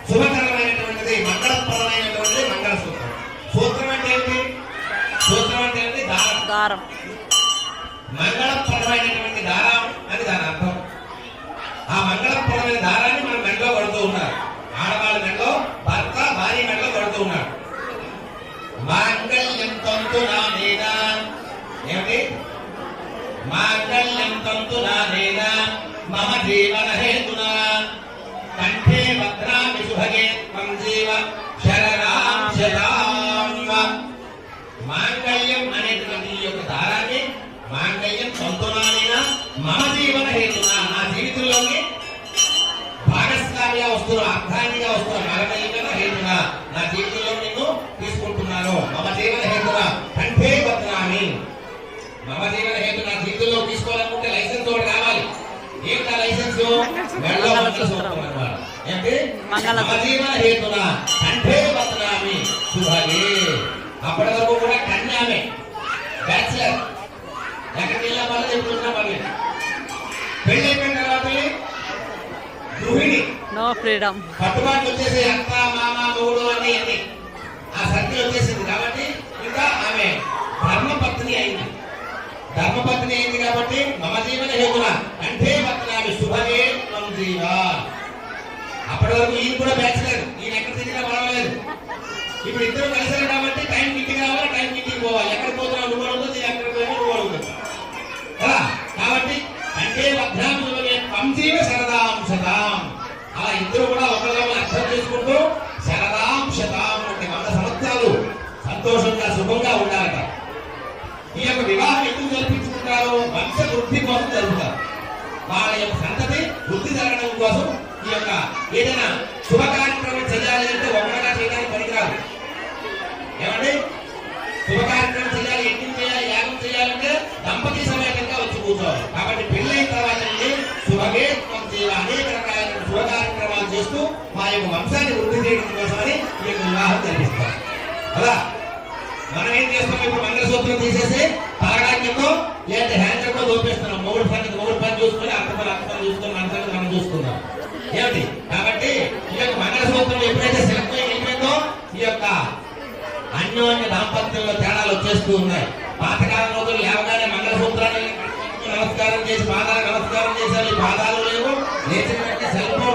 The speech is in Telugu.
శుభకరమైనటువంటిది మంగళప్రదమైనటువంటిది మంగళసూత్రం. సూత్రం అంటే ఏంటి? సూత్రం అంటే ఏంటి? దారం. మంగళప్రదమైనటువంటి దారం అని దాని అర్థం. ఆ మంగళప్రదమైన దారాన్ని మనం మెడలో కడుతూ ఉన్నారు. ఆడవాళ్ళ మెడలో, భర్త భార్య మెడలో కడుతూ ఉన్నాడు. మాంగళ్యం తంతు నానేనా, ఏమిటి? మాంగళ్యం తంతు నానేనా మమ జీవన హేతునా కంఠే భద్రామి శుభగే త్వం జీవ శరణాం శతాం. మాంగళ్యం అనేటువంటి ఈ యొక్క దారాన్ని, మాంగళ్యం తంతునానేనా మమ జీవన హేతునా, నా జీవితంలోకి భాగస్వామిగా వస్తున్నా, అర్థానిగా వస్తున్నా, మాంగళ్యం హేతునా, నా జీవితంలో నిన్ను తీసుకుంటున్నాను. మమ జీవన హేతునా కంఠే భద్రామి. మమ జీవన హేతు నా జీవితంలో తీసుకోవాలనుకుంటే లైసెన్స్ ఒకటి కావాలి. ఏంటా లైసెన్స్? మంగళసూత్రం అన్నమాట. ఏంటి? మమ జీవన హేతున కంఠే భద్రామి శుభగే. అప్పటి వరకు కూడా కన్యామే, బ్యాచిలర్, ఎక్కడికి వెళ్ళా మళ్ళీ చెప్పుకుంటున్నా. మళ్ళీ పెళ్లి అయిపోయిన తర్వాత గృహిణి, నో ఫ్రీడమ్, కట్టుబాట్లు వచ్చేసి అత్త మామ మూడు అని ఆ సర్కిల్ వచ్చేసింది. కాబట్టి ఇంకా ఆమె ధర్మపత్ని అయింది. ధర్మపత్ని అయింది కాబట్టి మమ జీవన హేతున కంఠే భద్రామి శుభగే త్వం జీవ. అప్పటి వరకు ఈయన కూడా బ్యాచిలర్, ఈయన ఎక్కడ తిరిగినా పర్వాలేదు. ఇప్పుడు ఇద్దరు కలిసారు కాబట్టి టైం ఇంటికి రావాలి, టైం ఇంటికి పోవాలి. ఎక్కడ పోతున్నా నువ్వు అడుగుతుంది, ఎక్కడ పోయినా నువ్వు అడుగుతుంది కదా. కాబట్టి కంఠే భద్రామి శుభగే త్వం జీవ శరదాం శతాం. అలా ఇద్దరు కూడా ఒకరిని అర్థం చేసుకుంటూ శరదాం శతాం అంటే 100 సంవత్సరాలు సంతోషంగా శుభంగా ఉండాలట. ఈ యొక్క వివాహం ఎందుకు జరిపించుకుంటారు? వంశ వృద్ధి కోసం జరుగుతారు. వాళ్ళ యొక్క సంతతి వృద్ధి జరగడం కోసం ఈ యొక్క ఏదైనా శుభ కార్యక్రమం చేయాలి అంటే ఒకటిగా చేయడానికి పనికిరాదు. ఏమండి? శుభ కార్యక్రమం చేయాలి, యజ్ఞం చేయాలి, యాగం చేయాలంటే దంపతి సమేతంగా వచ్చి కూర్చోవాలి. కాబట్టి పెళ్ళైన తర్వాత శుభగే త్వం జీవ అనేక రకాలైన శుభ కార్యక్రమాలు చేస్తూ మా యొక్క వంశాన్ని వృద్ధి చేయడం కోసమని ఈ యొక్క వివాహం జరిపిస్తారు కదా. మనం ఏం చేస్తాం? ఇప్పుడు మంగళసూత్రం తీసేసి తలగాకితో లేదా హ్యాండ్తో దోపేస్తున్నాం. మొగుడు పని చూసుకొని అర్థం చూసుకొని మన సంగతి మనం చూసుకుందాం. ఏమిటి? కాబట్టి ఈ యొక్క మంగళసూత్రం ఎప్పుడైతే సెలెక్ట్ అయిపోయిందో ఈ యొక్క అన్యోన్య దాంపత్యంలో తేడాలు వచ్చేస్తూ ఉన్నాయి. పాతకాలం రోజులు లేవగానే మంగళసూత్రాన్ని నమస్కారం చేసి పాదాలు నమస్కారం చేశారు. ఈ పాదాలు లేవు, లేచిన వెంటనే సెల్ ఫోన్